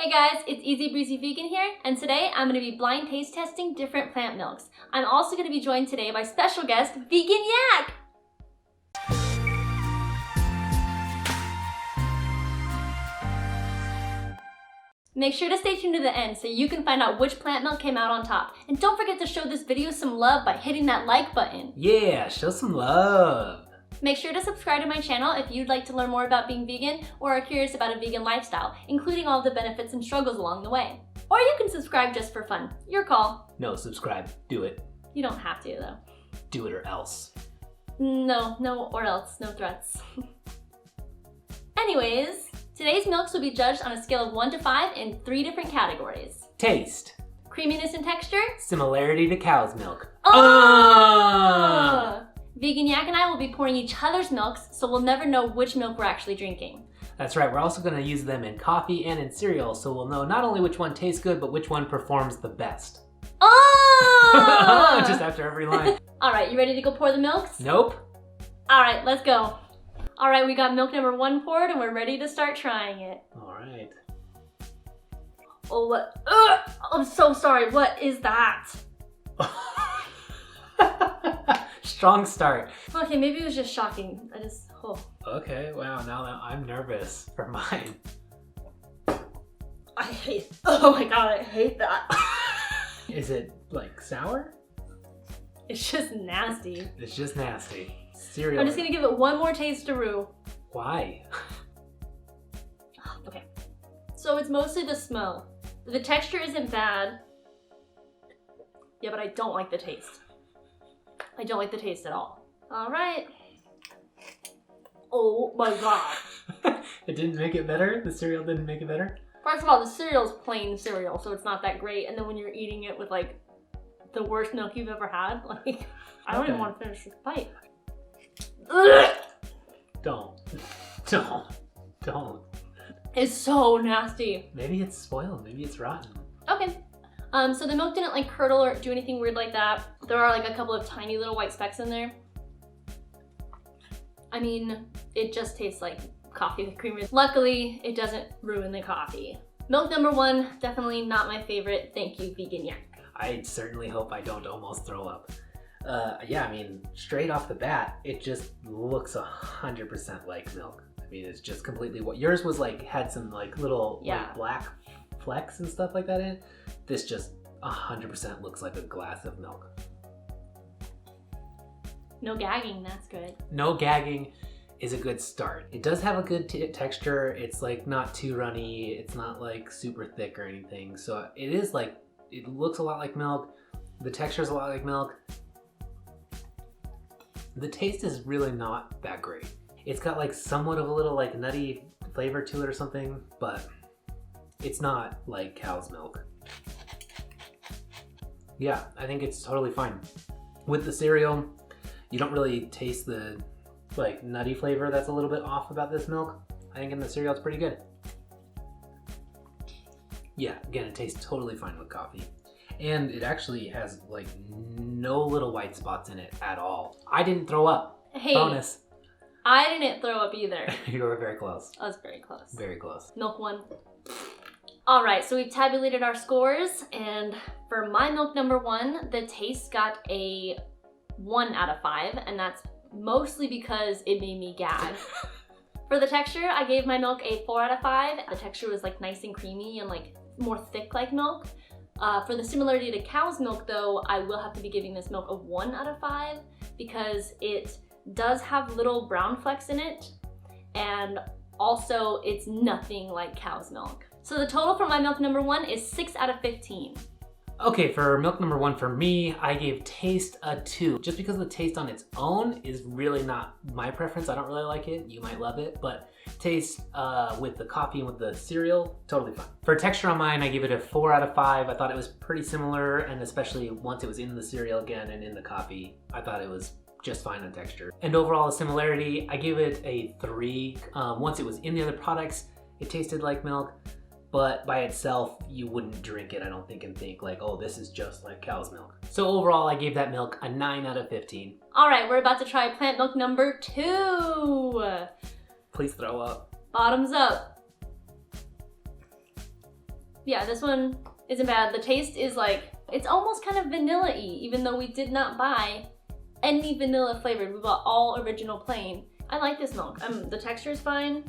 Hey guys, it's Easy Breezy Vegan here, and today I'm going to be blind taste testing different plant milks. I'm also going to be joined today by special guest, Vegan Yak! Make sure to stay tuned to the end so you can find out which plant milk came out on top. And don't forget to show this video some love by hitting that like button. Yeah, show some love. Make sure to subscribe to my channel if you'd like to learn more about being vegan or are curious about a vegan lifestyle, including all the benefits and struggles along the way. Or you can subscribe just for fun. Your call. No, subscribe. Do it. You don't have to though. Do it or else. No or else. No threats. Anyways, today's milks will be judged on a scale of 1 to 5 in 3 different categories. Taste. Creaminess and texture. Similarity to cow's milk. Vegan Yak and I will be pouring each other's milks, so we'll never know which milk we're actually drinking. That's right, we're also going to use them in coffee and in cereal, so we'll know not only which one tastes good, but which one performs the best. Just after every line. Alright, you ready to go pour the milks? Nope. Alright, let's go. Alright, we got milk number 1 poured and we're ready to start trying it. Alright. Oh, what? I'm so sorry, what is that? Strong start. Okay, maybe it was just shocking. Okay, wow, now that I'm nervous for mine. Oh my god, I hate that. Is it like sour? It's just nasty. It's just nasty. Cereal. I'm just gonna give it one more taste-a-roo. Why? Okay, so it's mostly the smell. The texture isn't bad. Yeah, but I don't like the taste. I don't like the taste at all. All right. Oh my god. It didn't make it better? The cereal didn't make it better? First of all, the cereal's plain cereal, so it's not that great. And then when you're eating it with like the worst milk you've ever had, like, I don't even want to finish this bite. Don't. It's so nasty. Maybe it's spoiled, maybe it's rotten. Okay. So the milk didn't like curdle or do anything weird like that. There are like a couple of tiny little white specks in there. I mean, it just tastes like coffee with creamer. Luckily, it doesn't ruin the coffee. Milk number 1, definitely not my favorite. Thank you, Vegan Yak. I certainly hope I don't almost throw up. Yeah, I mean, straight off the bat, it just looks 100% like milk. I mean, it's just completely what yours was like, had some like little like, black flecks and stuff like that in it. This just 100% looks like a glass of milk. No gagging, that's good. No gagging is a good start. It does have a good texture. It's like not too runny. It's not like super thick or anything. So it is like, it looks a lot like milk. The texture is a lot like milk. The taste is really not that great. It's got like somewhat of a little like nutty flavor to it or something, but it's not like cow's milk. Yeah, I think it's totally fine. With the cereal, you don't really taste the like nutty flavor that's a little bit off about this milk. I think in the cereal it's pretty good. Yeah, again, it tastes totally fine with coffee. And it actually has like no little white spots in it at all. I didn't throw up. Hey, bonus. I didn't throw up either. You were very close. I was very close. Very close. Milk 1. All right, so we've tabulated our scores, and for my milk number 1, the taste got a 1 out of 5, and that's mostly because it made me gag. For the texture, I gave my milk a 4 out of 5. The texture was like nice and creamy and like more thick like milk. For the similarity to cow's milk though, I will have to be giving this milk a 1 out of 5 because it does have little brown flecks in it, and also it's nothing like cow's milk. So the total for my milk number 1 is 6 out of 15. Okay, for milk number 1 for me, I gave taste a 2. Just because the taste on its own is really not my preference. I don't really like it. You might love it, but taste with the coffee and with the cereal, totally fine. For texture on mine, I gave it a 4 out of 5. I thought it was pretty similar, and especially once it was in the cereal again and in the coffee, I thought it was just fine on texture. And overall, the similarity, I give it a 3. Once it was in the other products, it tasted like milk. But by itself, you wouldn't drink it, I don't think, and think like, oh, this is just like cow's milk. So overall, I gave that milk a 9 out of 15. All right, we're about to try plant milk number 2. Please throw up. Bottoms up. Yeah, this one isn't bad. The taste is like, it's almost kind of vanilla-y, even though we did not buy any vanilla flavored. We bought all original plain. I like this milk. The texture is fine.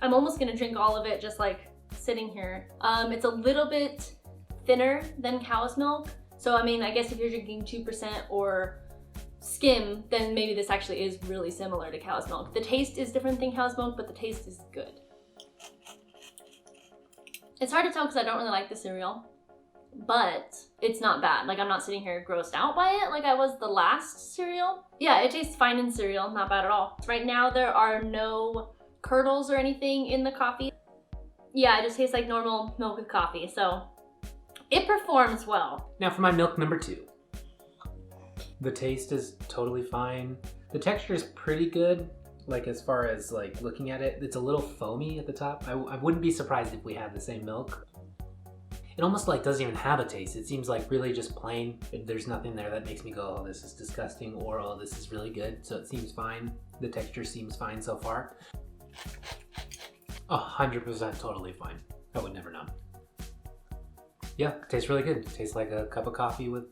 I'm almost gonna drink all of it just like sitting here. It's a little bit thinner than cow's milk. So I mean, I guess if you're drinking 2% or skim, then maybe this actually is really similar to cow's milk. The taste is different than cow's milk, but the taste is good. It's hard to tell because I don't really like the cereal, but it's not bad. Like, I'm not sitting here grossed out by it like I was the last cereal. Yeah, it tastes fine in cereal, not bad at all. Right now there are no curdles or anything in the coffee. Yeah, it just tastes like normal milk with coffee, so it performs well. Now for my milk number 2. The taste is totally fine. The texture is pretty good. Like, as far as like looking at it, it's a little foamy at the top. I wouldn't be surprised if we had the same milk. It almost like doesn't even have a taste. It seems like really just plain. There's nothing there that makes me go, oh, this is disgusting, or oh, this is really good. So it seems fine. The texture seems fine so far. 100% totally fine. I would never know. Yeah, it tastes really good. It tastes like a cup of coffee with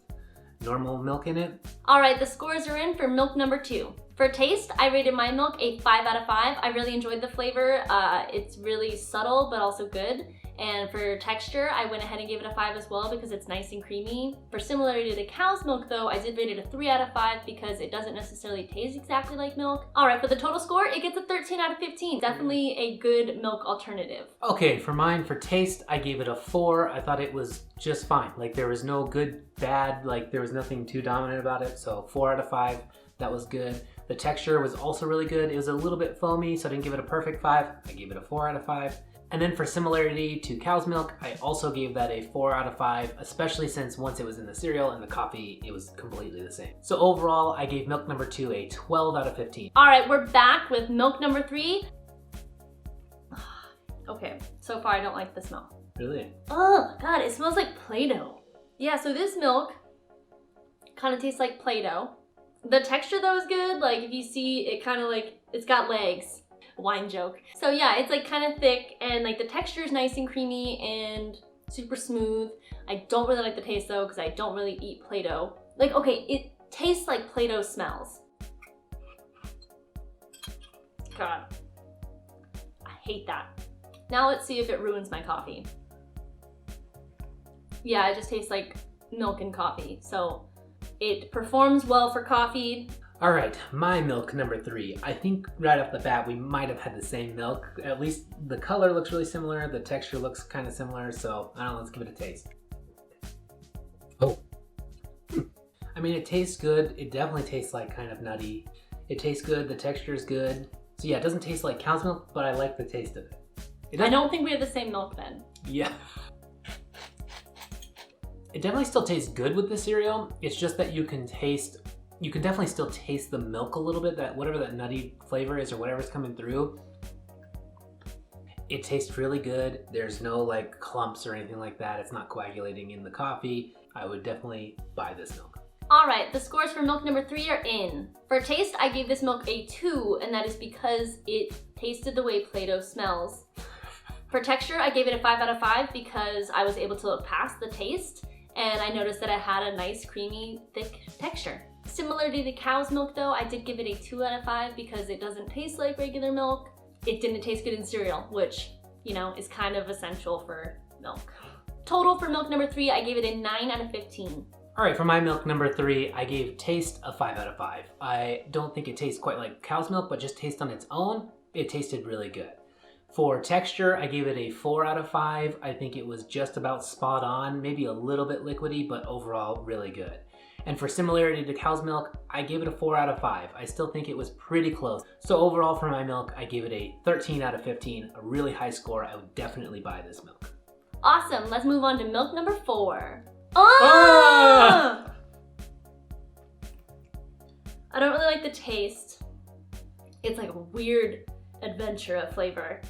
normal milk in it. All right, the scores are in for milk number 2. For taste, I rated my milk a 5 out of 5. I really enjoyed the flavor. It's really subtle, but also good. And for texture, I went ahead and gave it a 5 as well because it's nice and creamy. For similarity to cow's milk though, I did rate it a 3 out of 5 because it doesn't necessarily taste exactly like milk. All right, for the total score, it gets a 13 out of 15. Definitely a good milk alternative. Okay, for mine, for taste, I gave it a 4. I thought it was just fine. Like, there was no good, bad, like there was nothing too dominant about it. So 4 out of 5, that was good. The texture was also really good. It was a little bit foamy, so I didn't give it a perfect 5. I gave it a 4 out of 5. And then for similarity to cow's milk, I also gave that a 4 out of 5, especially since once it was in the cereal and the coffee, it was completely the same. So overall, I gave milk number 2 a 12 out of 15. All right, we're back with milk number 3. Okay, so far I don't like the smell. Really? Oh God, it smells like Play-Doh. Yeah, so this milk kind of tastes like Play-Doh. The texture though is good. Like, if you see, it kind of like, it's got legs. Wine joke. So yeah, it's like kind of thick and like the texture is nice and creamy and super smooth. I don't really like the taste though because I don't really eat Play-Doh. Like, okay, it tastes like Play-Doh smells. God, I hate that. Now let's see if it ruins my coffee. Yeah, it just tastes like milk and coffee. So it performs well for coffee. All right, my milk number 3. I think right off the bat, we might have had the same milk. At least the color looks really similar. The texture looks kind of similar. So I don't know, let's give it a taste. Oh. I mean, it tastes good. It definitely tastes like kind of nutty. It tastes good. The texture is good. So yeah, it doesn't taste like cow's milk, but I like the taste of it. I don't think we have the same milk then. Yeah. It definitely still tastes good with the cereal. It's just that you can definitely still taste the milk a little bit, that whatever that nutty flavor is or whatever's coming through. It tastes really good. There's no like clumps or anything like that. It's not coagulating in the coffee. I would definitely buy this milk. All right, the scores for milk number 3 are in. For taste, I gave this milk a 2, and that is because it tasted the way Play-Doh smells. For texture, I gave it a 5 out of 5 because I was able to look past the taste, and I noticed that it had a nice, creamy, thick texture. Similarly to cow's milk though, I did give it a 2 out of 5 because it doesn't taste like regular milk. It didn't taste good in cereal, which, you know, is kind of essential for milk. Total for milk number 3, I gave it a 9 out of 15. All right, for my milk number 3, I gave taste a 5 out of 5. I don't think it tastes quite like cow's milk, but just taste on its own, it tasted really good. For texture, I gave it a 4 out of 5. I think it was just about spot on, maybe a little bit liquidy, but overall really good. And for similarity to cow's milk, I gave it a 4 out of 5. I still think it was pretty close. So overall for my milk, I gave it a 13 out of 15, a really high score. I would definitely buy this milk. Awesome, let's move on to milk number 4. Oh! I don't really like the taste. It's like a weird adventure of flavor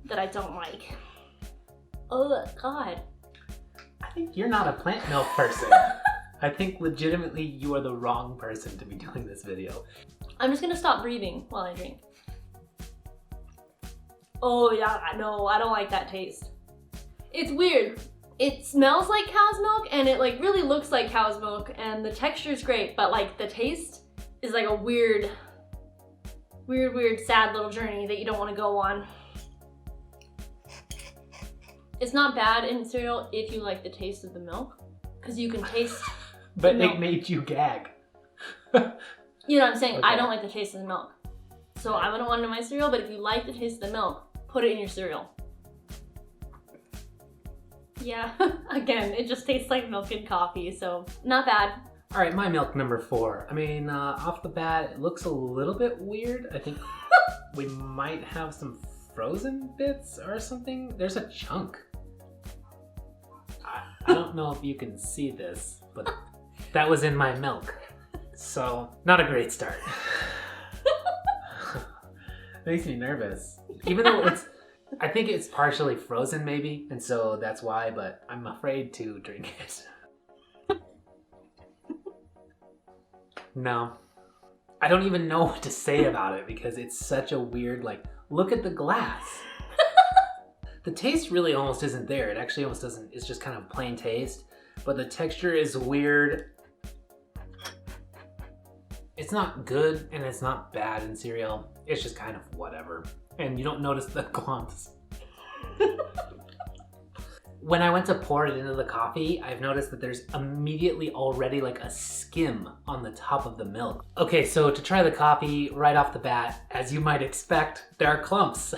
that I don't like. Oh God. I think you're not a plant milk person. I think legitimately you are the wrong person to be doing this video. I'm just gonna stop breathing while I drink. Oh yeah, no, I don't like that taste. It's weird. It smells like cow's milk and it like really looks like cow's milk and the texture is great, but like the taste is like a weird, sad little journey that you don't want to go on. It's not bad in cereal if you like the taste of the milk, because you can taste But it made you gag. You know what I'm saying? Okay. I don't like the taste of the milk. So I wouldn't want it in my cereal, but if you like the taste of the milk, put it in your cereal. Yeah, again, it just tastes like milk and coffee, so not bad. All right, my milk number 4. I mean, off the bat, it looks a little bit weird. I think we might have some frozen bits or something. There's a chunk. I don't know if you can see this, but that was in my milk. So, not a great start. Makes me nervous. Even though I think it's partially frozen maybe, and so that's why, but I'm afraid to drink it. No. I don't even know what to say about it because it's such a weird, like, look at the glass. The taste really almost isn't there. It actually almost doesn't, it's just kind of plain taste, but the texture is weird. It's not good and it's not bad in cereal. It's just kind of whatever. And you don't notice the clumps. When I went to pour it into the coffee, I've noticed that there's immediately already like a skim on the top of the milk. Okay, so to try the coffee right off the bat, as you might expect, there are clumps.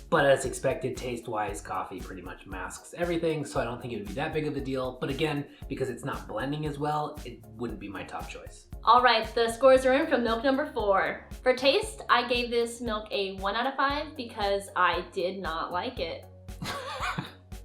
But as expected, taste-wise, coffee pretty much masks everything, so I don't think it would be that big of a deal. But again, because it's not blending as well, it wouldn't be my top choice. All right, the scores are in from milk number 4. For taste, I gave this milk a 1 out of 5 because I did not like it.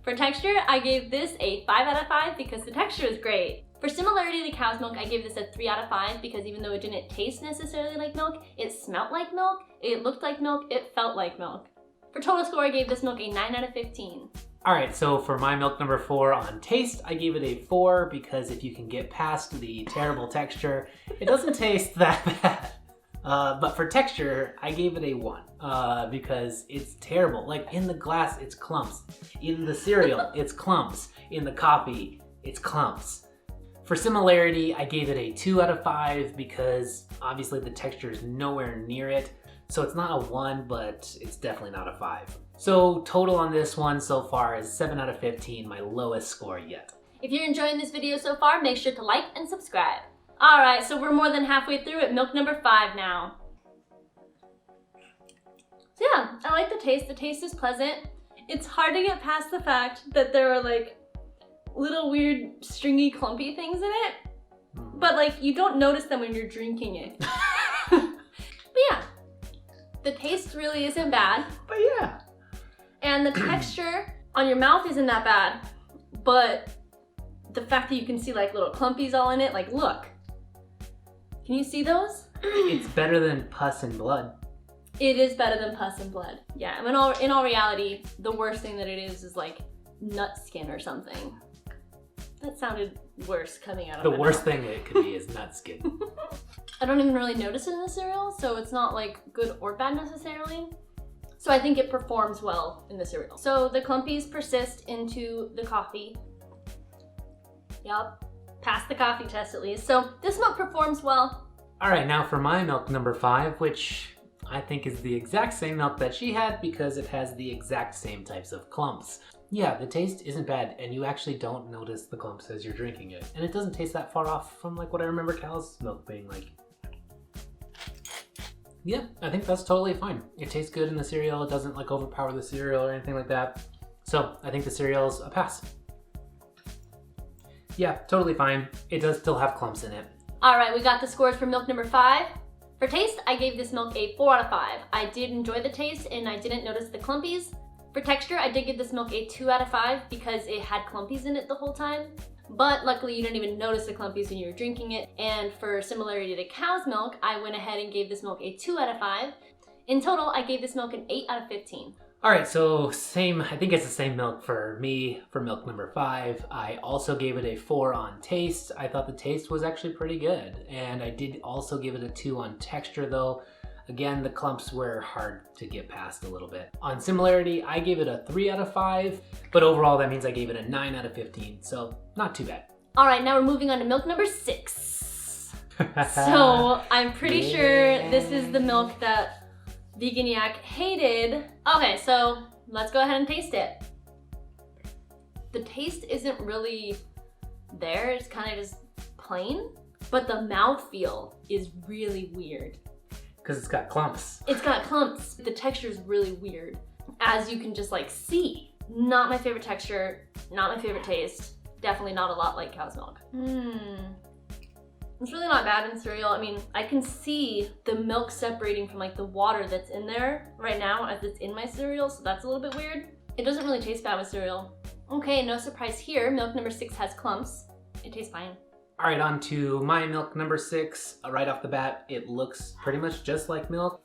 For texture, I gave this a 5 out of 5 because the texture is great. For similarity to cow's milk, I gave this a 3 out of 5 because even though it didn't taste necessarily like milk, it smelled like milk, it looked like milk, it felt like milk. For total score, I gave this milk a 9 out of 15. All right, so for my milk number 4 on taste, I gave it a 4 because if you can get past the terrible texture, it doesn't taste that bad. But for texture, I gave it a 1 because it's terrible. Like in the glass, it's clumps. In the cereal, it's clumps. In the coffee, it's clumps. For similarity, I gave it a 2 out of 5 because obviously the texture is nowhere near it. So it's not a 1, but it's definitely not a 5. So total on this one so far is 7 out of 15, my lowest score yet. If you're enjoying this video so far, make sure to like and subscribe. All right, so we're more than halfway through at milk number 5 now. So yeah, I like the taste. The taste is pleasant. It's hard to get past the fact that there are like little weird stringy clumpy things in it, but like you don't notice them when you're drinking it. But yeah, the taste really isn't bad. But yeah. And the texture on your mouth isn't that bad, but the fact that you can see like little clumpies all in it, like look. Can you see those? It's better than pus and blood. It is better than pus and blood. Yeah, I mean, in all reality, the worst thing that it is like nut skin or something. That sounded worse coming out of The my worst mouth. thing it could be is nut skin. I don't even really notice it in the cereal, so it's not like good or bad necessarily. So I think it performs well in the cereal. So the clumpies persist into the coffee. Yup, passed the coffee test at least. So this milk performs well. All right, now for my milk number 5, which I think is the exact same milk that she had because it has the exact same types of clumps. Yeah, the taste isn't bad, and you actually don't notice the clumps as you're drinking it. And it doesn't taste that far off from like what I remember cow's milk being like. Yeah, I think that's totally fine. It tastes good in the cereal. It doesn't like overpower the cereal or anything like that. So I think the cereal's a pass. Yeah, totally fine. It does still have clumps in it. All right, we got the scores for milk number 5. For taste, I gave this milk a 4 out of 5. I did enjoy the taste and I didn't notice the clumpies. For texture, I did give this milk a 2 out of 5 because it had clumpies in it the whole time. But luckily you didn't even notice the clumpies when you were drinking it. And for similarity to cow's milk, I went ahead and gave this milk a 2 out of 5. In total, I gave this milk an 8 out of 15. All right, so same, I think it's the same milk for me for milk number 5. I also gave it a 4 on taste. I thought the taste was actually pretty good. And I did also give it a 2 on texture though. Again, the clumps were hard to get past a little bit. On similarity, I gave it a 3 out of 5, but overall that means I gave it a 9 out of 15, so not too bad. All right, now we're moving on to milk number 6. So I'm pretty sure this is the milk that Vegan Yak hated. Okay, so let's go ahead and taste it. The taste isn't really there, it's kind of just plain, but the mouthfeel is really weird. Because it's got clumps. It's got clumps. The texture is really weird, as you can just like see. Not my favorite texture, not my favorite taste. Definitely not a lot like cow's milk. It's really not bad in cereal. I mean, I can see the milk separating from like the water that's in there right now as it's in my cereal, so that's a little bit weird. It doesn't really taste bad with cereal. Okay, no surprise here. Milk number 6 has clumps. It tastes fine. All right, on to my milk number 6. Right off the bat, it looks pretty much just like milk.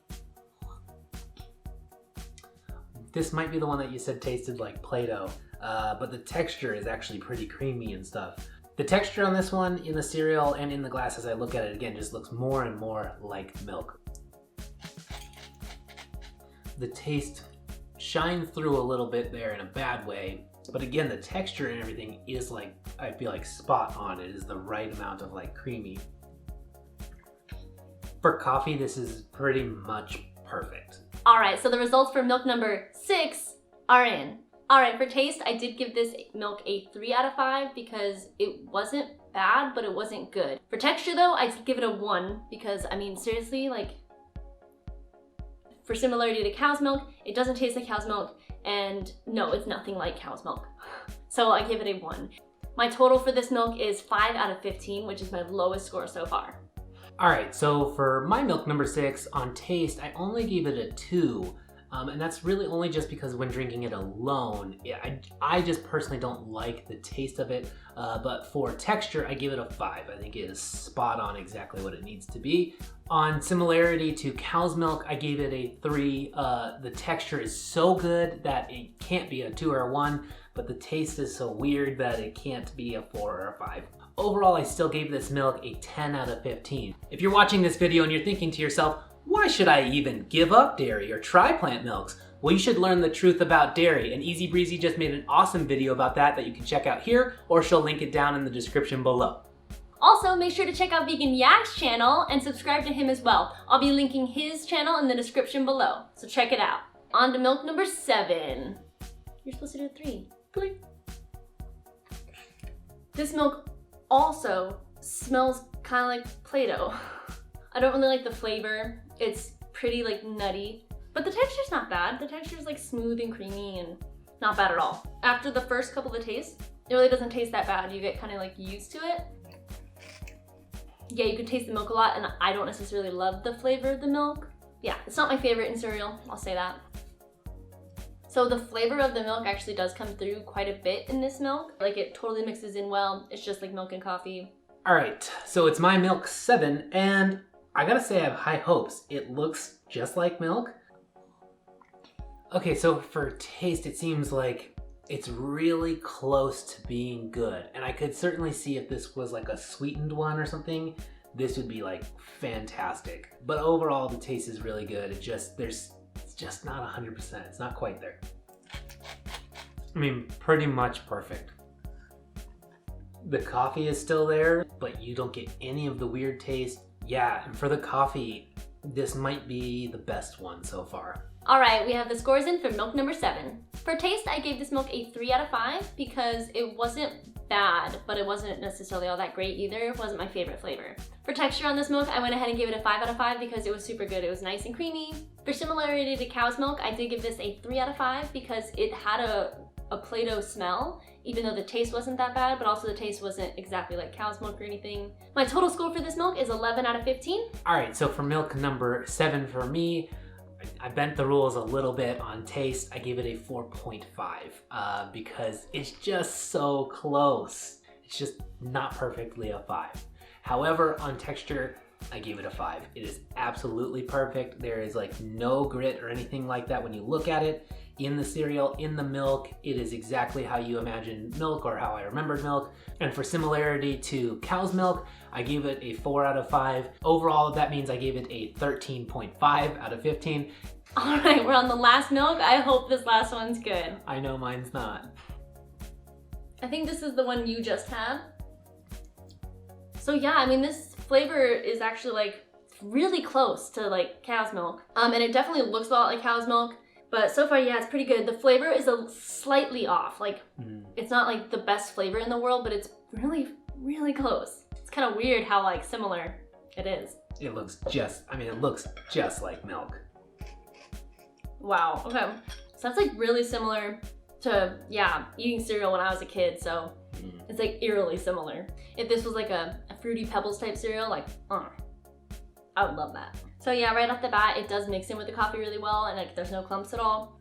This might be the one that you said tasted like Play-Doh, but the texture is actually pretty creamy and stuff. The texture on this one in the cereal and in the glass as I look at it again just looks more and more like milk. The taste shines through a little bit there in a bad way, but again, the texture and everything is like, I feel like spot on. It is the right amount of like creamy. For coffee, this is pretty much perfect. All right, so the results for milk number 6 are in. All right, for taste, I did give this milk a 3 out of 5 because it wasn't bad, but it wasn't good. For texture though, I'd give it a 1 because, I mean, seriously, like, for similarity to cow's milk, it doesn't taste like cow's milk, and no, it's nothing like cow's milk. So I give it a 1. My total for this milk is 5 out of 15, which is my lowest score so far. All right, so for my milk number 6, on taste, I only gave it a 2. And that's really only just because when drinking it alone, I just personally don't like the taste of it. But for texture, I give it a 5. I think it is spot on exactly what it needs to be. On similarity to cow's milk, I gave it a 3. The texture is so good that it can't be a 2 or a 1, but the taste is so weird that it can't be a 4 or a 5. Overall, I still gave this milk a 10 out of 15. If you're watching this video and you're thinking to yourself, why should I even give up dairy or try plant milks? Well, you should learn the truth about dairy, and Easy Breezy just made an awesome video about that you can check out here, or she'll link it down in the description below. Also, make sure to check out Vegan Yak's channel and subscribe to him as well. I'll be linking his channel in the description below, so check it out. On to milk number 7. You're supposed to do 3. Please. This milk also smells kind of like Play-Doh. I don't really like the flavor. It's pretty like nutty, but the texture's not bad. The texture's like smooth and creamy and not bad at all. After the first couple of tastes, it really doesn't taste that bad. You get kind of like used to it. Yeah, you can taste the milk a lot, and I don't necessarily love the flavor of the milk. Yeah, it's not my favorite in cereal, I'll say that. So the flavor of the milk actually does come through quite a bit in this milk. Like, it totally mixes in well. It's just like milk and coffee. All right, so it's my milk 7, and I gotta say I have high hopes. It looks just like milk. Okay, so for taste, it seems like it's really close to being good. And I could certainly see if this was like a sweetened one or something, this would be like fantastic. But overall, the taste is really good. It's just not 100%. It's not quite there. I mean, pretty much perfect. The coffee is still there, but you don't get any of the weird taste. Yeah, and for the coffee, this might be the best one so far. All right, we have the scores in for milk number 7. For taste, I gave this milk a 3 out of 5 because it wasn't bad, but it wasn't necessarily all that great either. It wasn't my favorite flavor. For texture on this milk, I went ahead and gave it a 5 out of 5 because it was super good. It was nice and creamy. For similarity to cow's milk, I did give this a 3 out of 5 because it had a Play-Doh smell, even though the taste wasn't that bad, but also the taste wasn't exactly like cow's milk or anything. My total score for this milk is 11 out of 15. All right, so for milk number 7 for me, I bent the rules a little bit on taste. I gave it a 4.5 because it's just so close. It's just not perfectly a 5. However, on texture, I gave it a 5. It is absolutely perfect. There is like no grit or anything like that when you look at it. in the cereal, in the milk. It is exactly how you imagine milk or how I remembered milk. And for similarity to cow's milk, I gave it a 4 out of 5. Overall, that means I gave it a 13.5 out of 15. All right, we're on the last milk. I hope this last one's good. I know mine's not. I think this is the one you just had. So yeah, I mean, this flavor is actually like really close to like cow's milk. And it definitely looks a lot like cow's milk, but so far, yeah, it's pretty good. The flavor is slightly off. Like, it's not like the best flavor in the world, but it's really, really close. It's kind of weird how like similar it is. It looks just, I mean, it looks just like milk. Wow, okay. So that's like really similar to, yeah, eating cereal when I was a kid, so it's like eerily similar. If this was like a Fruity Pebbles type cereal, like, I would love that. So yeah, right off the bat, it does mix in with the coffee really well, and like there's no clumps at all.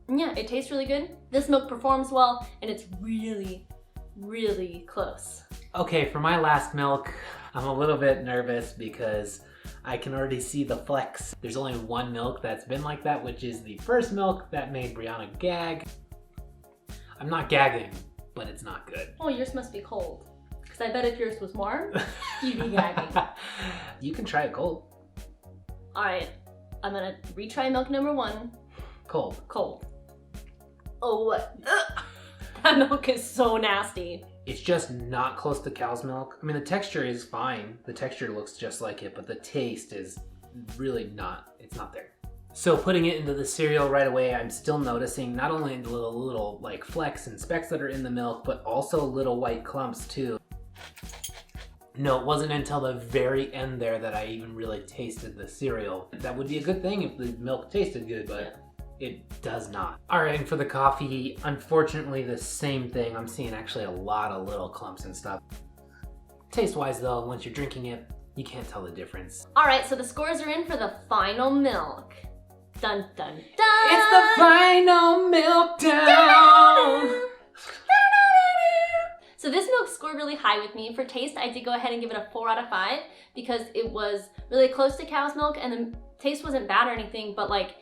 And yeah, it tastes really good. This milk performs well, and it's really, really close. Okay, for my last milk, I'm a little bit nervous because I can already see the flex. There's only one milk that's been like that, which is the first milk that made Brianna gag. I'm not gagging, but it's not good. Oh, yours must be cold. Because I bet if yours was warm, you'd be gagging. You can try it cold. All right, I'm gonna retry milk number 1. Cold. Cold. Oh, what? That milk is so nasty. It's just not close to cow's milk. I mean, the texture is fine. The texture looks just like it, but the taste is really not, it's not there. So putting it into the cereal right away, I'm still noticing not only the little like flecks and specks that are in the milk, but also little white clumps too. No, it wasn't until the very end there that I even really tasted the cereal. That would be a good thing if the milk tasted good, but it does not. All right, and for the coffee, unfortunately the same thing. I'm seeing actually a lot of little clumps and stuff. Taste-wise though, once you're drinking it, you can't tell the difference. All right, so the scores are in for the final milk. Dun, dun, dun. It's the final meltdown. So this milk scored really high with me. For taste, I did go ahead and give it a 4 out of 5 because it was really close to cow's milk and the taste wasn't bad or anything, but like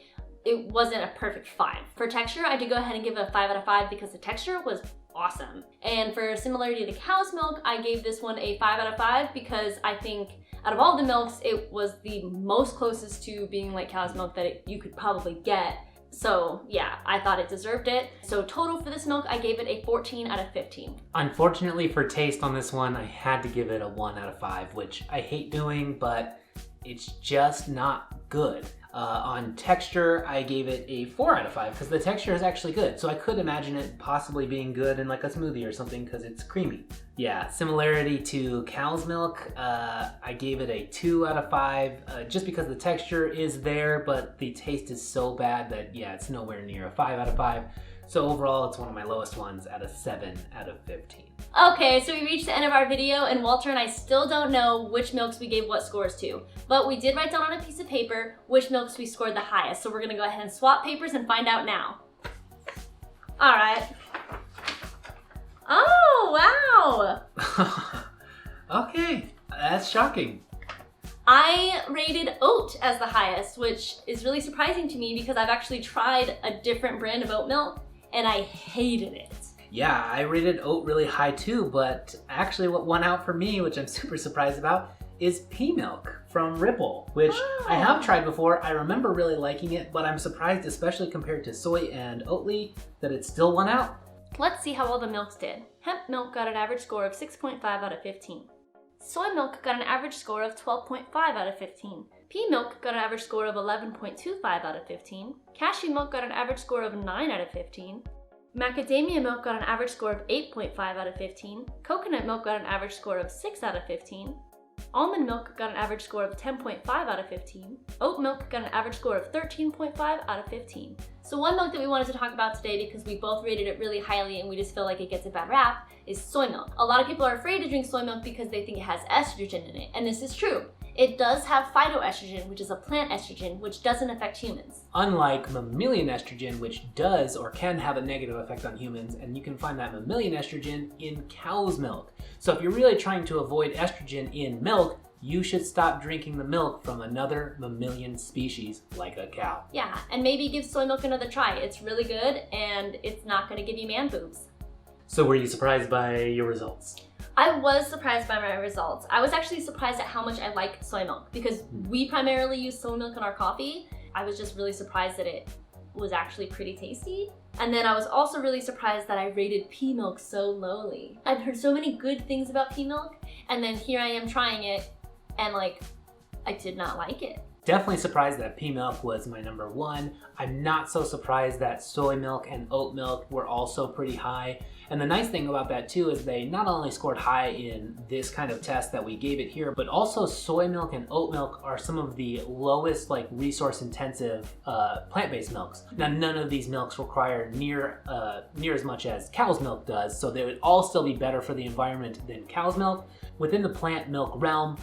it wasn't a perfect 5. For texture, I did go ahead and give it a 5 out of 5 because the texture was awesome. And for similarity to cow's milk, I gave this one a 5 out of 5 because I think out of all the milks, it was the most closest to being like cow's milk that you could probably get. So yeah, I thought it deserved it. So total for this milk, I gave it a 14 out of 15. Unfortunately for taste on this one, I had to give it a 1 out of 5, which I hate doing, but it's just not good. On texture, I gave it a 4 out of 5 because the texture is actually good. So I could imagine it possibly being good in like a smoothie or something because it's creamy. Yeah, similarity to cow's milk, I gave it a 2 out of 5 just because the texture is there, but the taste is so bad that yeah, it's nowhere near a 5 out of 5. So overall, it's one of my lowest ones at a 7 out of 15. Okay, so we reached the end of our video and Walter and I still don't know which milks we gave what scores to, but we did write down on a piece of paper which milks we scored the highest. So we're gonna go ahead and swap papers and find out now. All right. Oh, wow. Okay, that's shocking. I rated oat as the highest, which is really surprising to me because I've actually tried a different brand of oat milk and I hated it. Yeah, I rated oat really high too, but actually what won out for me, which I'm super surprised about, is pea milk from Ripple, which I have tried before. I remember really liking it, but I'm surprised, especially compared to soy and Oatly, that it still won out. Let's see how all the milks did. Hemp milk got an average score of 6.5 out of 15. Soy milk got an average score of 12.5 out of 15. Pea milk got an average score of 11.25 out of 15. Cashew milk got an average score of 9 out of 15. Macadamia milk got an average score of 8.5 out of 15. Coconut milk got an average score of 6 out of 15. Almond milk got an average score of 10.5 out of 15. Oat milk got an average score of 13.5 out of 15. So one milk that we wanted to talk about today, because we both rated it really highly and we just feel like it gets a bad rap, is soy milk. A lot of people are afraid to drink soy milk because they think it has estrogen in it, and this is true. It does have phytoestrogen, which is a plant estrogen, which doesn't affect humans. Unlike mammalian estrogen, which does or can have a negative effect on humans, and you can find that mammalian estrogen in cow's milk. So if you're really trying to avoid estrogen in milk, you should stop drinking the milk from another mammalian species like a cow. Yeah, and maybe give soy milk another try. It's really good and it's not gonna give you man boobs. So were you surprised by your results? I was surprised by my results. I was actually surprised at how much I like soy milk because we primarily use soy milk in our coffee. I was just really surprised that it was actually pretty tasty. And then I was also really surprised that I rated pea milk so lowly. I've heard so many good things about pea milk, and then here I am trying it, and like, I did not like it. Definitely surprised that pea milk was my number one. I'm not so surprised that soy milk and oat milk were also pretty high. And the nice thing about that too is they not only scored high in this kind of test that we gave it here, but also soy milk and oat milk are some of the lowest like resource intensive plant-based milks. Now none of these milks require near as much as cow's milk does, so they would all still be better for the environment than cow's milk. Within the plant milk realm,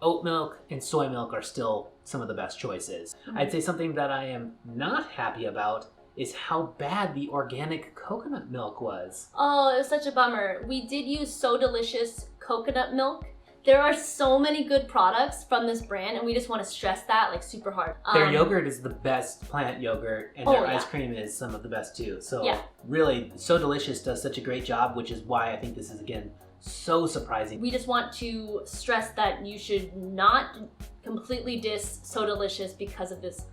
oat milk and soy milk are still some of the best choices. I'd say something that I am not happy about is how bad the organic coconut milk was. Oh, it was such a bummer. We did use So Delicious coconut milk. There are so many good products from this brand, and we just want to stress that like super hard. Their yogurt is the best plant yogurt, and their ice cream is some of the best too. So really, So Delicious does such a great job, which is why I think this is, again, so surprising. We just want to stress that you should not completely diss So Delicious because of this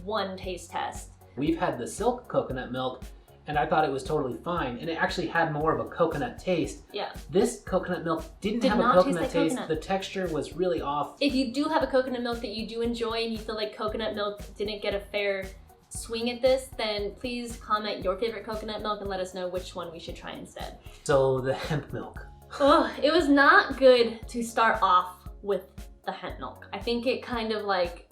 one taste test. We've had the Silk coconut milk, and I thought it was totally fine, and it actually had more of a coconut taste. Yeah. This coconut milk did have a coconut taste. The texture was really off. If you do have a coconut milk that you do enjoy and you feel like coconut milk didn't get a fair swing at this, then please comment your favorite coconut milk and let us know which one we should try instead. So the hemp milk. Oh, it was not good to start off with the hemp milk. I think it kind of like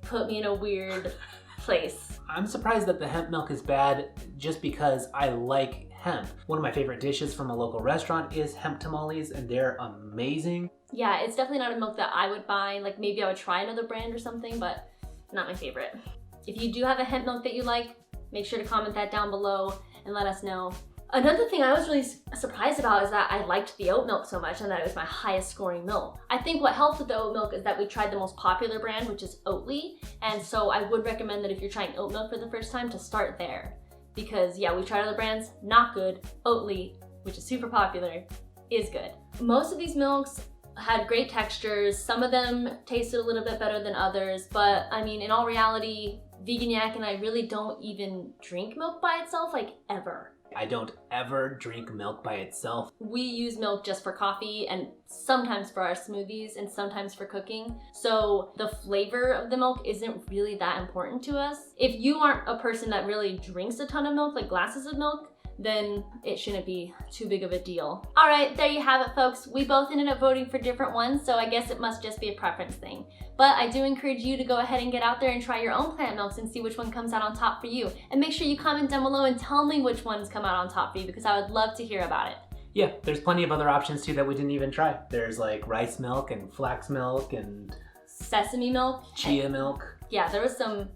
put me in a weird place. I'm surprised that the hemp milk is bad just because I like hemp. One of my favorite dishes from a local restaurant is hemp tamales, and they're amazing. Yeah, it's definitely not a milk that I would buy. Like maybe I would try another brand or something, but not my favorite. If you do have a hemp milk that you like, make sure to comment that down below and let us know. Another thing I was really surprised about is that I liked the oat milk so much and that it was my highest scoring milk. I think what helped with the oat milk is that we tried the most popular brand, which is Oatly. And so I would recommend that if you're trying oat milk for the first time to start there. Because yeah, we tried other brands, not good. Oatly, which is super popular, is good. Most of these milks had great textures. Some of them tasted a little bit better than others, but I mean, in all reality, Vegan Yak and I really don't even drink milk by itself, like ever. I don't ever drink milk by itself. We use milk just for coffee and sometimes for our smoothies and sometimes for cooking. So the flavor of the milk isn't really that important to us. If you aren't a person that really drinks a ton of milk, like glasses of milk, then it shouldn't be too big of a deal. All right, there you have it, folks. We both ended up voting for different ones, so I guess it must just be a preference thing. But I do encourage you to go ahead and get out there and try your own plant milks and see which one comes out on top for you. And make sure you comment down below and tell me which ones come out on top for you, because I would love to hear about it. Yeah, there's plenty of other options too that we didn't even try. There's like rice milk and flax milk and sesame milk. Chia milk. Yeah, there was some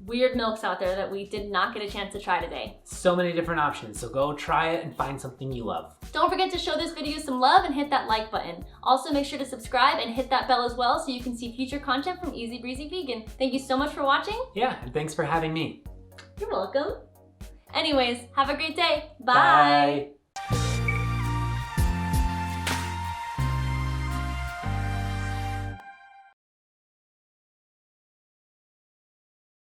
weird milks out there that we did not get a chance to try today. So many different options, so go try it and find something you love. Don't forget to show this video some love and hit that like button. Also make sure to subscribe and hit that bell as well so you can see future content from Easy Breezy Vegan. Thank you so much for watching. Yeah, and thanks for having me. You're welcome. Anyways, have a great day. Bye. Bye.